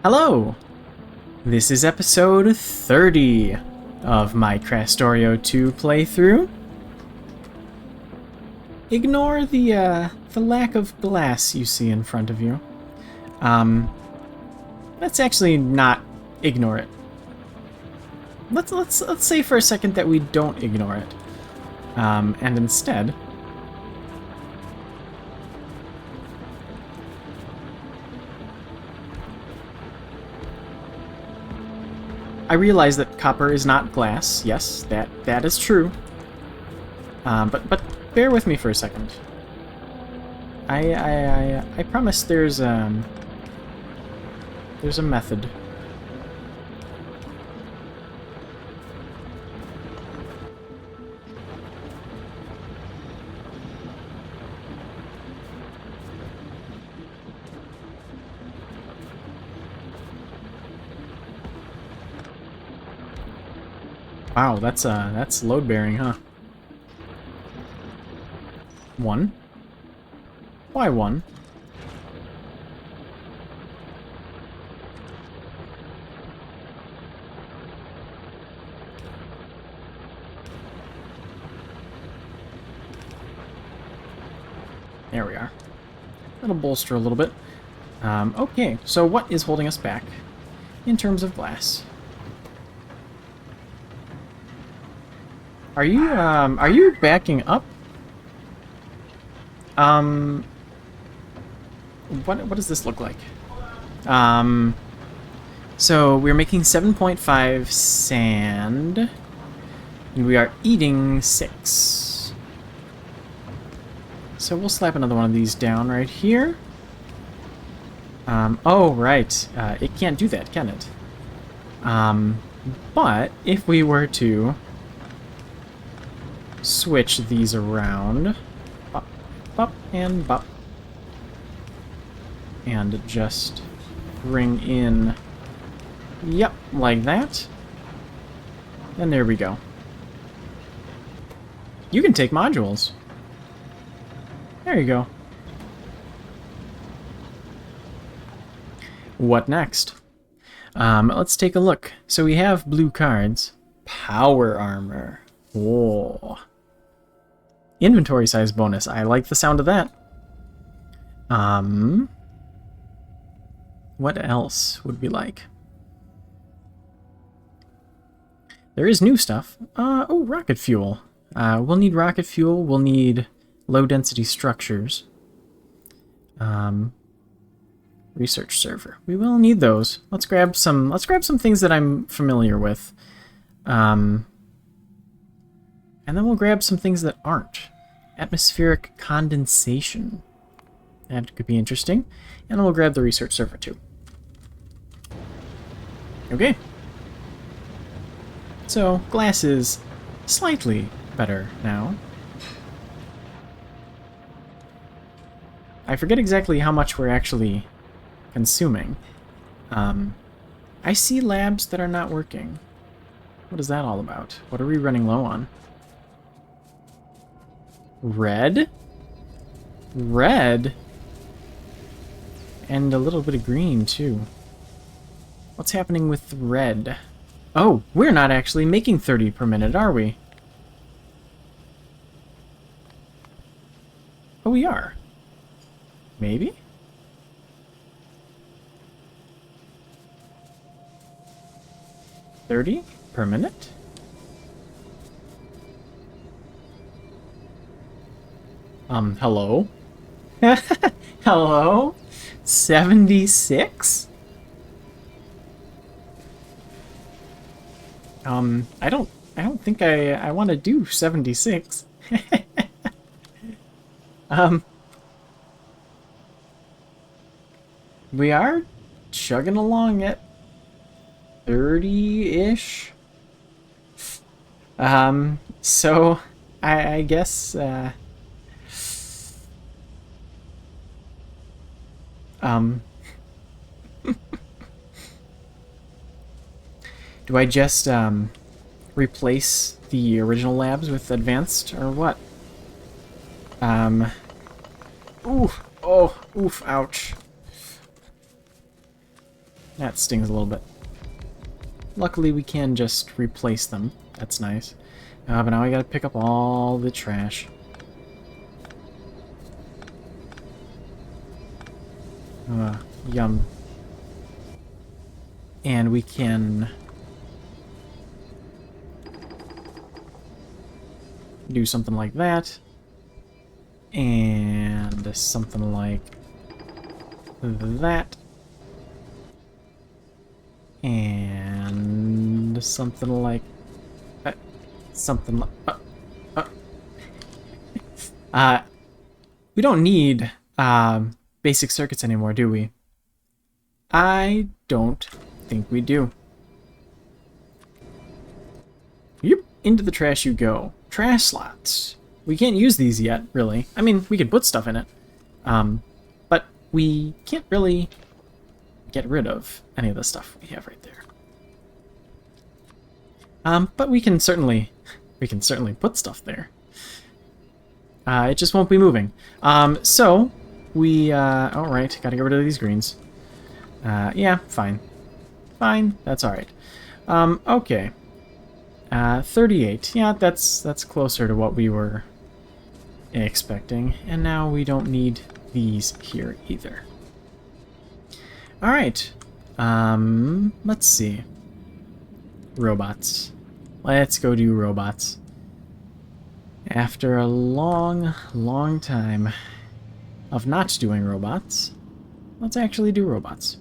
Hello! This is episode 30 of my Krastorio 2 playthrough. Ignore the lack of glass you see in front of you. Let's actually not ignore it. Let's say for a second that we don't ignore it. And instead I realize that copper is not glass. Yes, that is true. But bear with me for a second. I promise there's a method. Wow, that's load bearing, huh? 1. Why 1? There we are. That'll bolster a little bit. Okay, so what is holding us back in terms of glass? Are you backing up? What does this look like? So we're making 7.5 sand, and we are eating 6. So we'll slap another one of these down right here. Oh, right. It can't do that, can it? But if we were to switch these around, bop, bop, and bop, and just bring in, yep, like that, and there we go. You can take modules. There you go. What next? Let's take a look. So we have blue cards. Power armor. Whoa. Inventory size bonus. I like the sound of that. What else would we like? There is new stuff. Oh, rocket fuel. We'll need rocket fuel. We'll need low density structures. Research server. We will need those. Let's grab some things that I'm familiar with. And then we'll grab some things that aren't. Atmospheric condensation. That could be interesting. And then we'll grab the research server too. Okay. So, glass is slightly better now. I forget exactly how much we're actually consuming. I see labs that are not working. What is that all about? What are we running low on? Red? Red? And a little bit of green, too. What's happening with red? Oh, we're not actually making 30 per minute, are we? Oh, we are. Maybe? $30 per minute? Hello? Hello? 76? I don't think I want to do 76. We are chugging along at 30-ish. So I guess do I just replace the original labs with advanced or what? Ooh, oh, oof, ouch. That stings a little bit. Luckily, we can just replace them. That's nice. But now I gotta pick up all the trash. Yum. And we can do something like that. And something like that. And something like something like we don't need basic circuits anymore, do we? I don't think we do. Yep, into the trash you go. Trash slots. We can't use these yet, really. I mean, we could put stuff in it. But we can't really get rid of any of the stuff we have right there. But we can certainly put stuff there. It just won't be moving. So we all right, gotta get rid of these greens. Yeah, fine, that's all right. Okay. 38. Yeah, that's closer to what we were expecting, and now we don't need these here either. All right. Let's see. Robots. Let's go do robots. After a long time of not doing robots, let's actually do robots.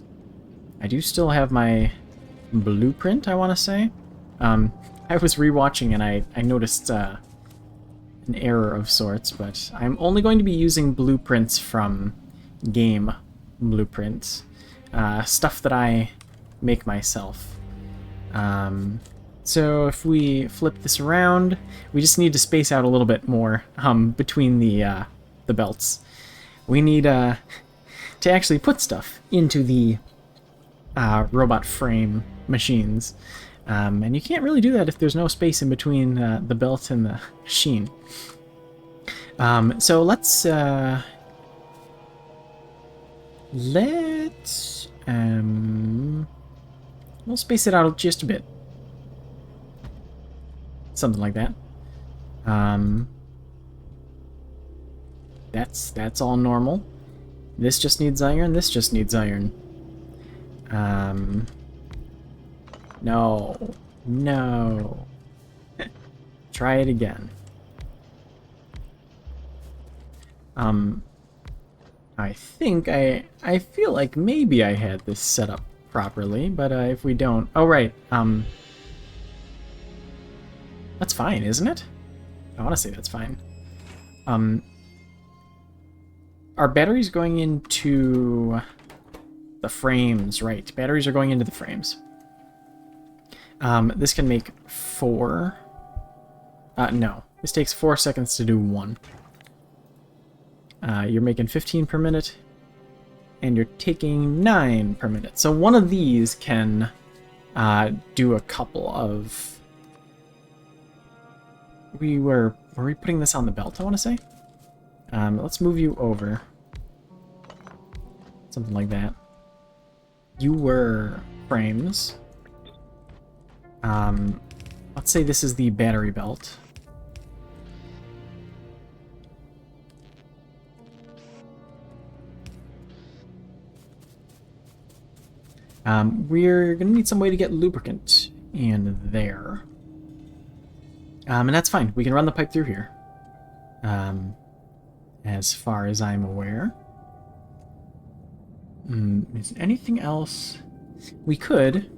I do still have my blueprint, I want to say. I was rewatching and I noticed an error of sorts, but I'm only going to be using blueprints from game blueprints. Stuff that I make myself. So if we flip this around, we just need to space out a little bit more between the belts. We need to actually put stuff into the robot frame machines. And you can't really do that if there's no space in between the belt and the machine. So let's we'll space it out just a bit. Something like that. That's all normal. This just needs iron, this just needs iron. No. No. Try it again. I think I feel like maybe I had this set up properly, but if we don't... Oh, right. That's fine, isn't it? I want to say that's fine. Are batteries going into the frames? Right, batteries are going into the frames. This can make 4. No, this takes 4 seconds to do 1. You're making 15 per minute, and you're taking 9 per minute. So one of these can do a couple of... Were we putting this on the belt, I want to say? Let's move you over. Something like that. You were frames. Let's say this is the battery belt. We're going to need some way to get lubricant in there. And that's fine. We can run the pipe through here. As far as I'm aware. Is anything else? We could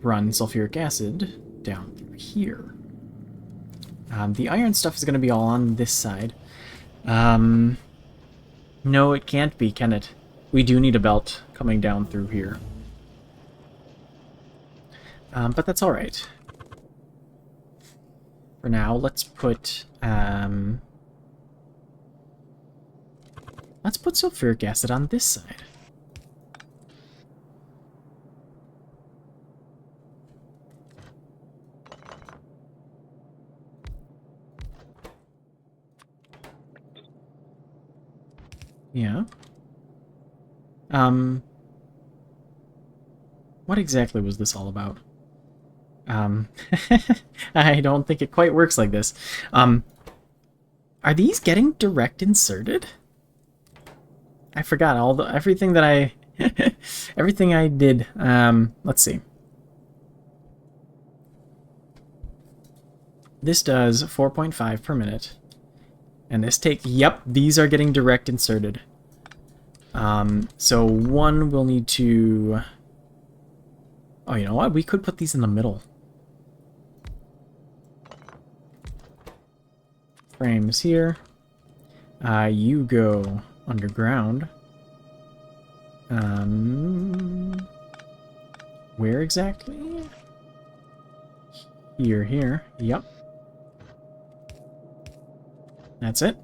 run sulfuric acid down through here. The iron stuff is going to be all on this side. No, it can't be, can it? We do need a belt coming down through here. But that's all right. For now, let's put sulfuric acid on this side. Yeah. What exactly was this all about? I don't think it quite works like this. Are these getting direct inserted? I forgot everything that I everything I did. Let's see. This does 4.5 per minute. And this yep, these are getting direct inserted. So one will need to... Oh, you know what? We could put these in the middle. Frames here. You go underground. Where exactly? Here. Yep. That's it.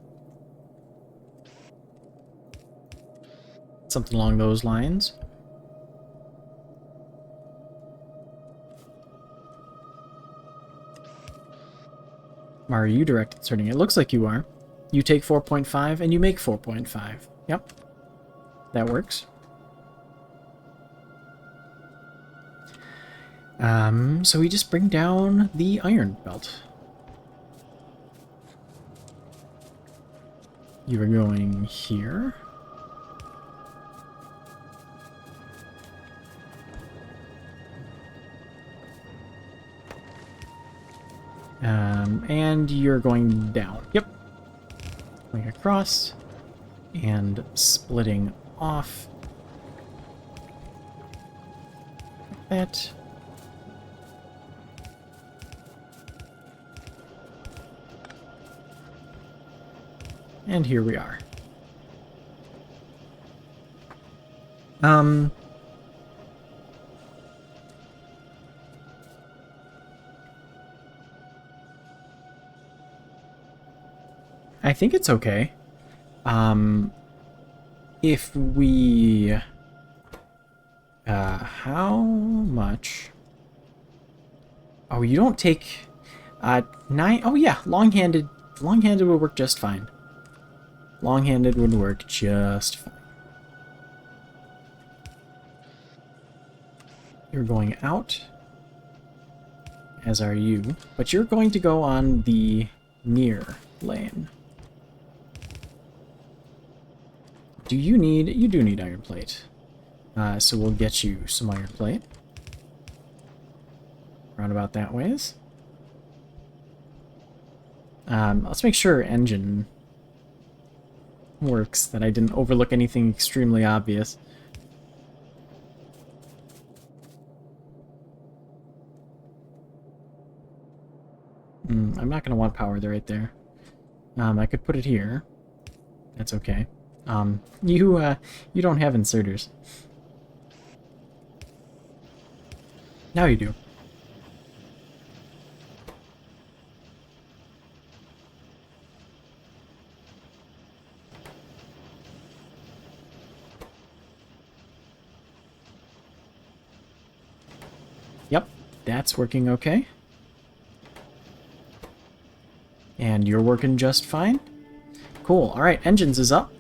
Something along those lines. Are you direct inserting? It looks like you are. You take 4.5 and you make 4.5. Yep. That works. So we just bring down the iron belt. You are going here. And you're going down. Yep. Going across and splitting off. Like that. And here we are. I think it's okay. If we... how much? Oh, you don't take... 9... Oh, yeah, long-handed. Long-handed would work just fine. Long-handed would work just fine. You're going out, as are you, but you're going to go on the near lane. You do need iron plate. So we'll get you some iron plate. Roundabout that ways. Let's make sure engine works, that I didn't overlook anything extremely obvious. I'm not going to want power there right there. I could put it here. That's okay. You don't have inserters. Now you do. Yep, that's working okay. And you're working just fine. Cool. All right, engines is up.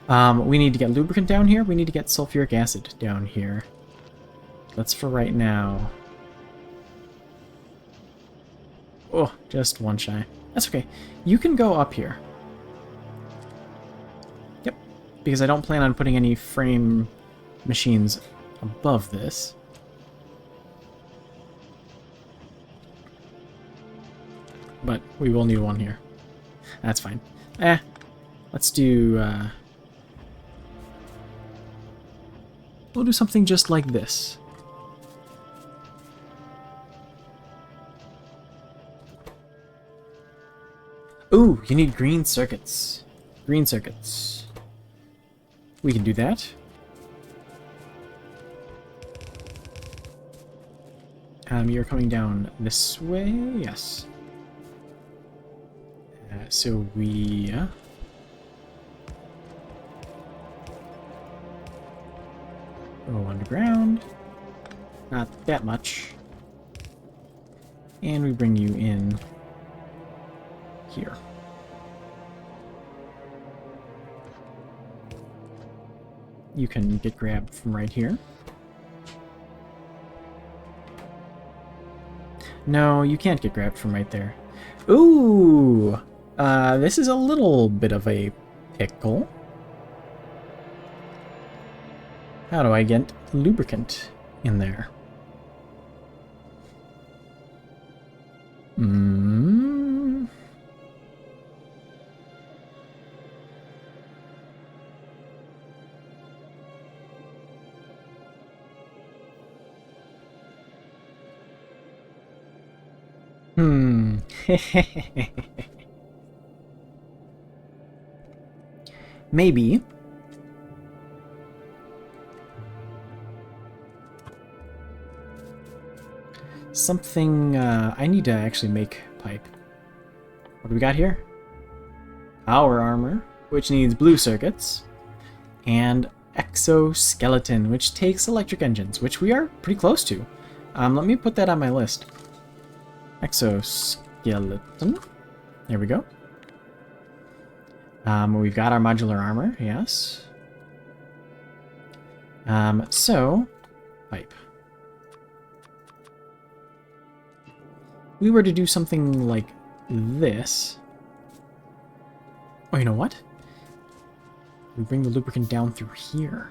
We need to get lubricant down here. We need to get sulfuric acid down here. That's for right now. Oh, just one shy. That's okay. You can go up here. Yep, because I don't plan on putting any frame machines above this. But we will need one here. That's fine. Let's do... we'll do something just like this. Ooh, you need green circuits. Green circuits. We can do that. You're coming down this way? Yes. So we... go underground. Not that much. And we bring you in here. You can get grabbed from right here. No, you can't get grabbed from right there. Ooh! This is a little bit of a pickle. How do I get lubricant in there? Hmm. Hmm. Maybe. Something, I need to actually make pipe. What do we got here? Power armor, which needs blue circuits, and exoskeleton, which takes electric engines, which we are pretty close to. Let me put that on my list. Exoskeleton. There we go. We've got our modular armor, yes. So, pipe. We were to do something like this. Oh, you know what? We bring the lubricant down through here.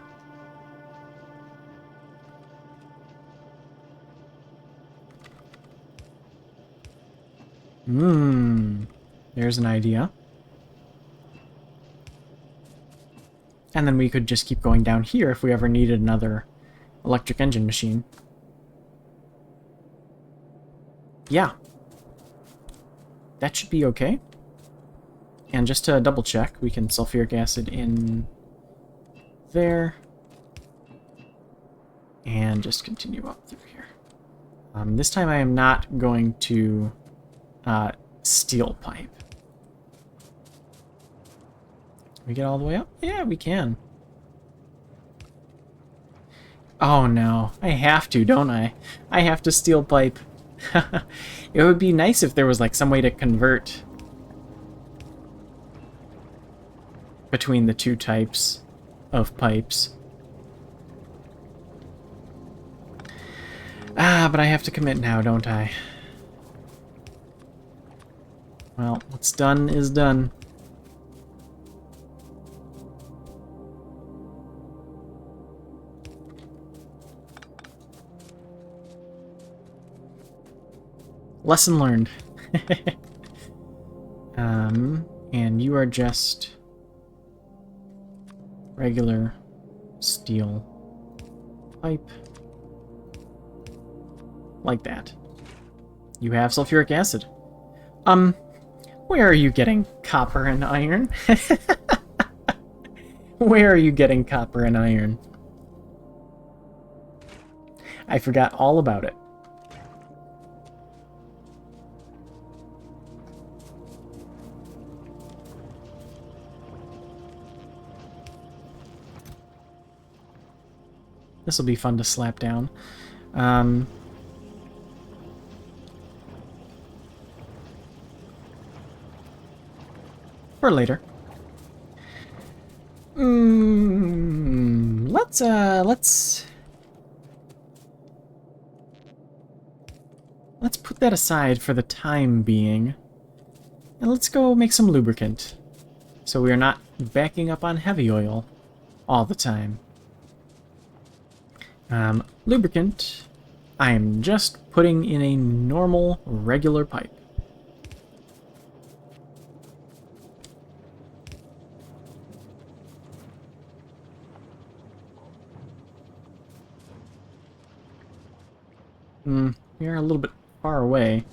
There's an idea. And then we could just keep going down here if we ever needed another electric engine machine. Yeah. That should be okay. And just to double check, we can sulfuric acid in there. And just continue up through here. This time I am not going to steel pipe. Can we get all the way up? Yeah, we can. Oh no, I have to, don't I? I have to steel pipe. It would be nice if there was like some way to convert between the two types of pipes. Ah, but I have to commit now, don't I? Well, what's done is done. Lesson learned. And you are just regular steel pipe. Like that. You have sulfuric acid. Where are you getting copper and iron? Where are you getting copper and iron? I forgot all about it. This will be fun to slap down. For later. Let's put that aside for the time being. And let's go make some lubricant. So we are not backing up on heavy oil all the time. Lubricant, I am just putting in a normal, regular pipe. We are a little bit far away.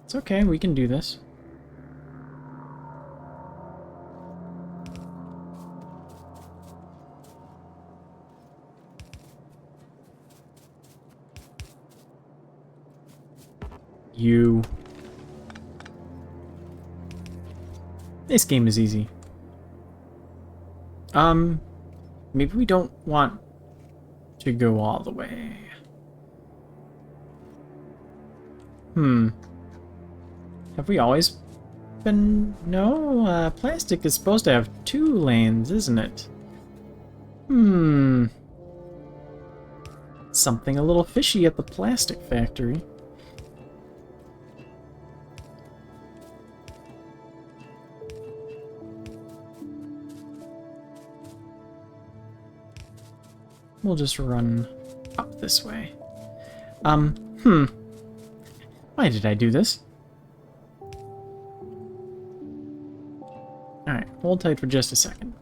It's okay, we can do this. You. This game is easy. Maybe we don't want to go all the way. Have we always been... No, plastic is supposed to have 2 lanes, isn't it? Something a little fishy at the plastic factory. We'll just run up this way. Why did I do this? Alright, hold tight for just a second.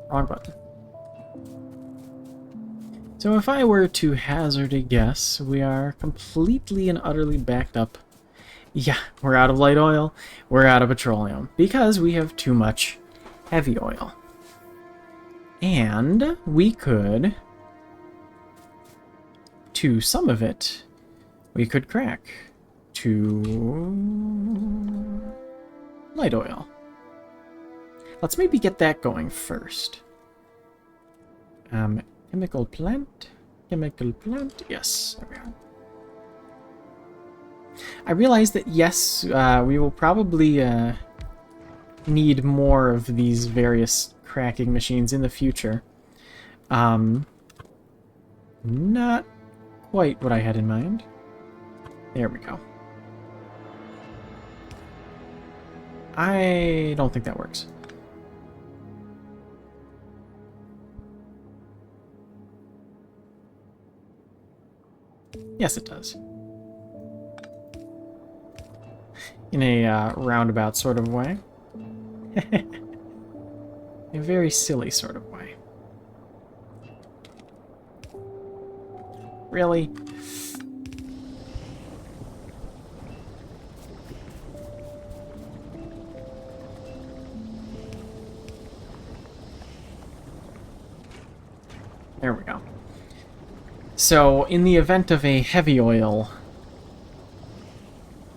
Wrong button. So if I were to hazard a guess, we are completely and utterly backed up. Yeah, we're out of light oil, we're out of petroleum, because we have too much heavy oil. And we could, to some of it, we could crack to light oil. Let's maybe get that going first. Chemical plant, yes, there we are. I realize that, yes, we will probably need more of these various cracking machines in the future. Not quite what I had in mind. There we go. I don't think that works. Yes, it does. In a roundabout sort of way. A very silly sort of way. Really? There we go. So, in the event of a heavy oil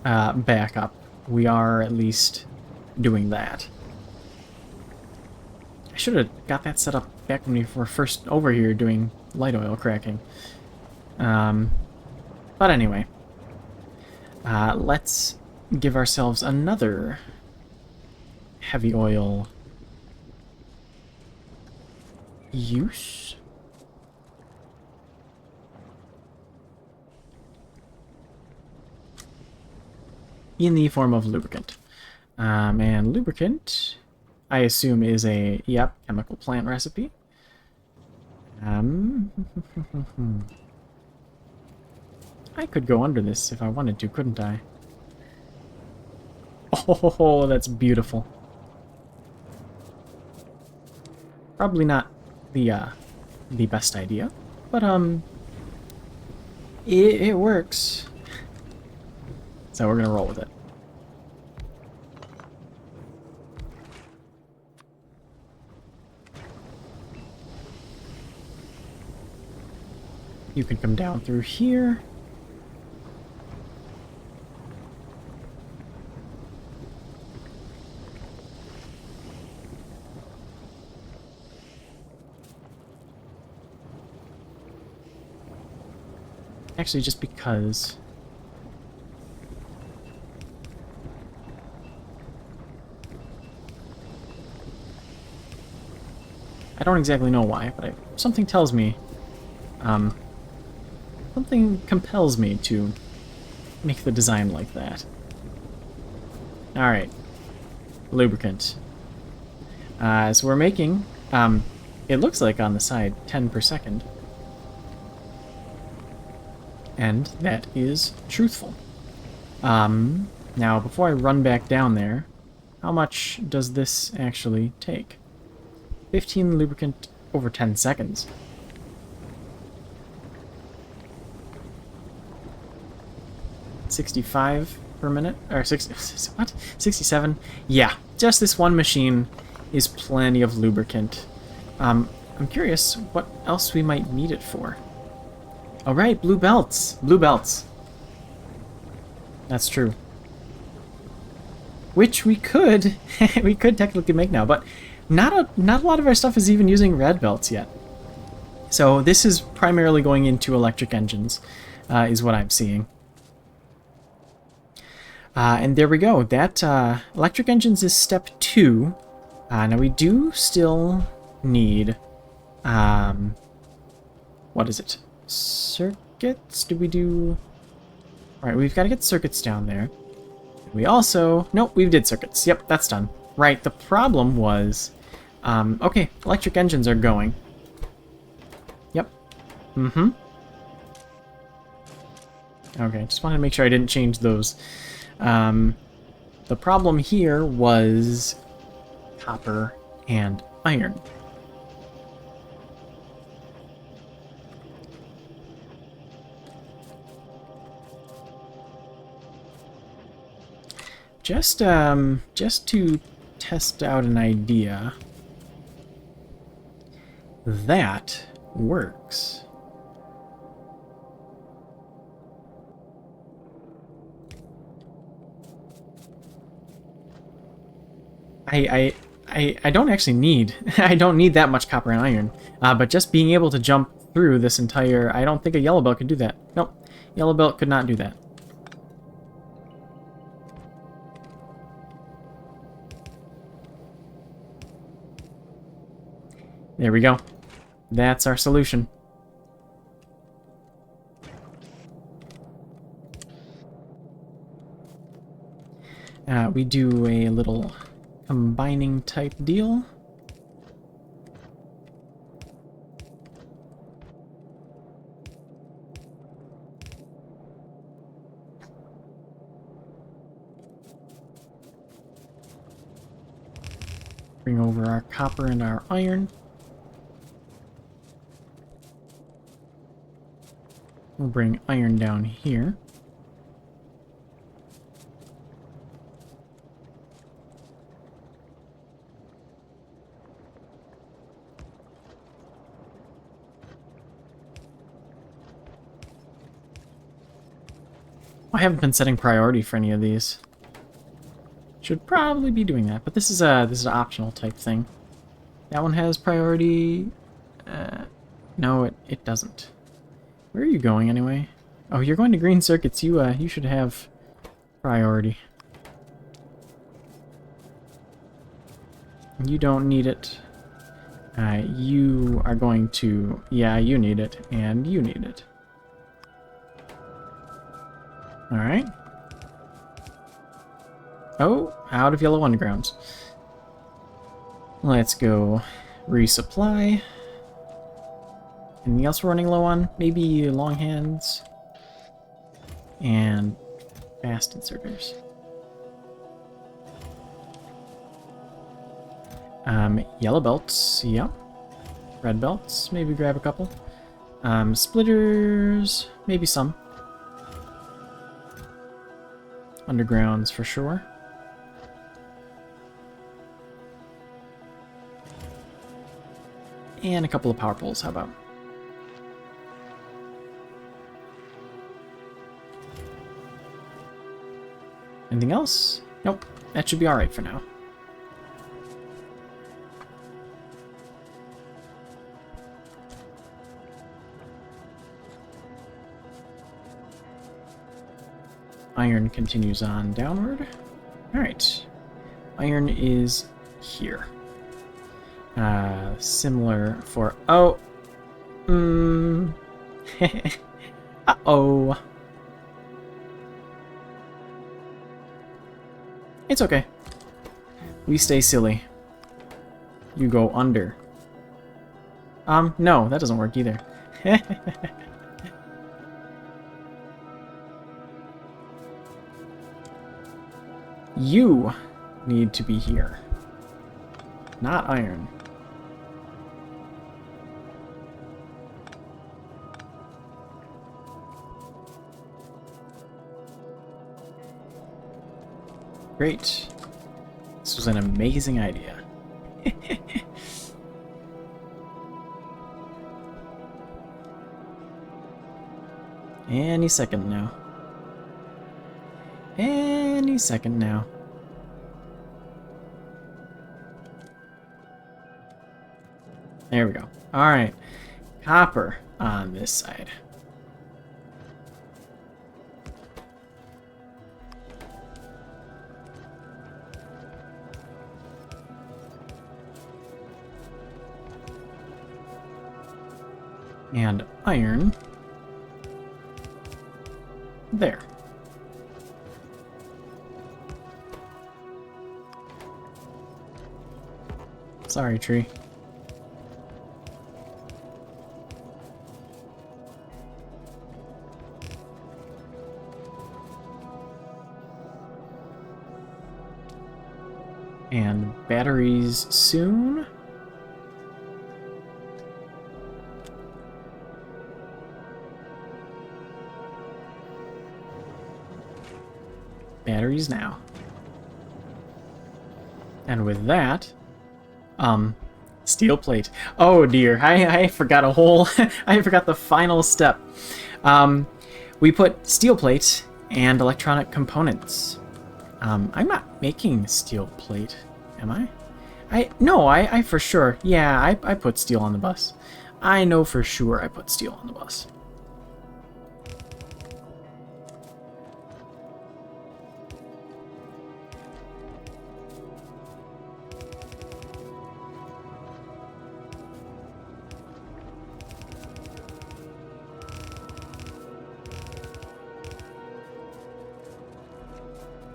backup, we are at least doing that. I should have got that set up back when we were first over here doing light oil cracking. But anyway, let's give ourselves another heavy oil use. In the form of lubricant. And lubricant, I assume, is a, yep, chemical plant recipe. I could go under this if I wanted to, couldn't I? Oh, that's beautiful. Probably not the best idea, but it works. So we're gonna roll with it. You can come down through here. Actually, just because... I don't exactly know why, but something tells me... something compels me to make the design like that. Alright. Lubricant. So we're making, it looks like on the side, 10 per second. And that is truthful. Now, before I run back down there, how much does this actually take? 15 lubricant over 10 seconds. $65 per minute? Or 60, what? 67? Yeah, just this one machine is plenty of lubricant. I'm curious what else we might need it for. All right, blue belts. Blue belts. That's true. which we could we could technically make now, but not a lot of our stuff is even using red belts yet. So this is primarily going into electric engines, is what I'm seeing. And there we go. That electric engines is step 2. Now we do still need, what is it? Circuits? Do we do? All right, we've got to get circuits down there. We also, nope, we did circuits. Yep, that's done. Right. The problem was, okay, electric engines are going. Yep. Mm-hmm. Okay, just wanted to make sure I didn't change those. The problem here was copper and iron. Just to test out an idea, that works. I don't actually need I don't need that much copper and iron, but just being able to jump through this entire, I don't think a yellow belt could do that. Nope, yellow belt could not do that. There we go. That's our solution. We do a little combining type deal. Bring over our copper and our iron. We'll bring iron down here. I haven't been setting priority for any of these. Should probably be doing that, but this is an optional type thing. That one has priority. No, it doesn't. Where are you going anyway? Oh, you're going to green circuits. You should have priority. You don't need it. You are going to... Yeah, you need it, and you need it. Alright. Oh, out of yellow undergrounds. Let's go resupply. Anything else we're running low on? Maybe long hands. And fast inserters. Yellow belts, yep. Red belts, maybe grab a couple. Splitters, maybe some. Undergrounds for sure. And a couple of power poles, how about? Anything else? Nope, that should be alright for now. Iron continues on downward. Alright. Iron is here. Similar for... Oh! Uh-oh. It's okay. We stay silly. You go under. No, that doesn't work either. You need to be here. Not iron. Great. This was an amazing idea. Any second now. Any second now. There we go. All right. Copper on this side. And iron there. Sorry, tree. And batteries soon. Batteries now. And with that, steel plate. Oh dear, I forgot a whole, I forgot the final step. We put steel plate and electronic components. I'm not making steel plate, am I? No, I for sure, yeah, I put steel on the bus. I know for sure I put steel on the bus.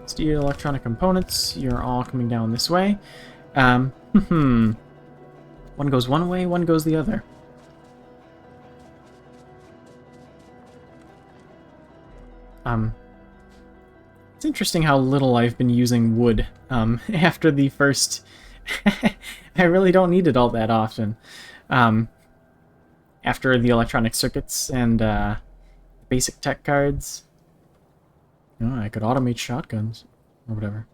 Steel, electronic components, you're all coming down this way. One goes one way, one goes the other. It's interesting how little I've been using wood, after the first... I really don't need it all that often. After the electronic circuits and, basic tech cards. Oh, I could automate shotguns, or whatever.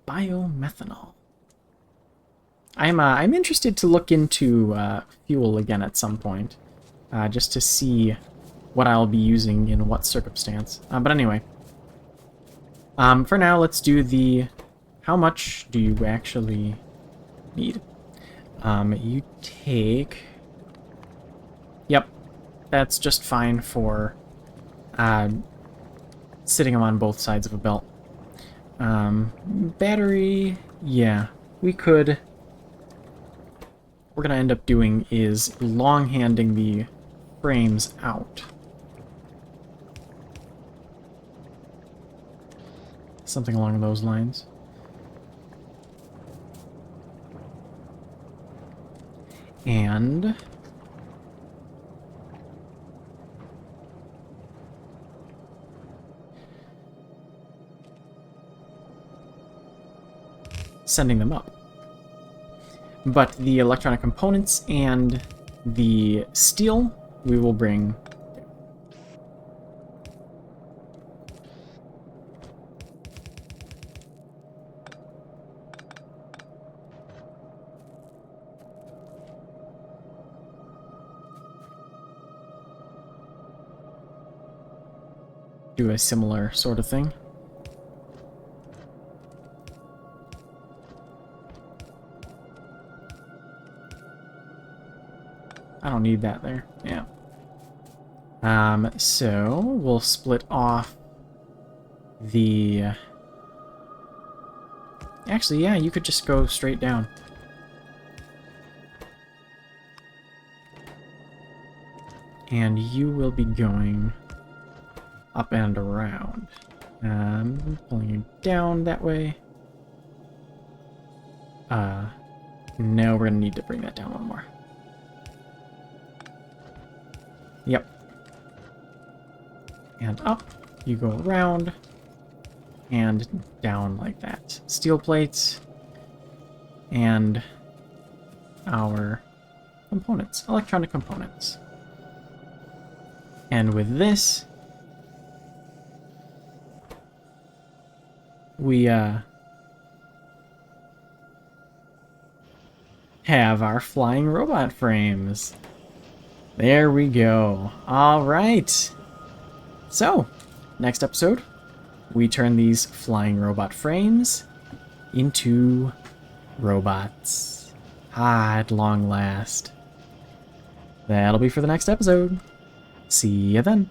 Biomethanol. I'm interested to look into fuel again at some point, just to see what I'll be using in what circumstance. But anyway, for now, let's do the... How much do you actually need? You take... Yep, that's just fine for sitting them on both sides of a belt. Battery, yeah, we could... What we're going to end up doing is long-handing the frames out. Something along those lines. And... sending them up. But the electronic components and the steel we will bring. Do a similar sort of thing. I don't need that there. Yeah. So we'll split off the... Actually, yeah, you could just go straight down. And you will be going up and around. Pulling you down that way. No, we're gonna need to bring that down one more. Yep. And up, you go around, and down like that. Steel plates, and our components, electronic components. And with this, we have our flying robot frames. There we go. All right. So, next episode, we turn these flying robot frames into robots. Ah, at long last. That'll be for the next episode. See ya then.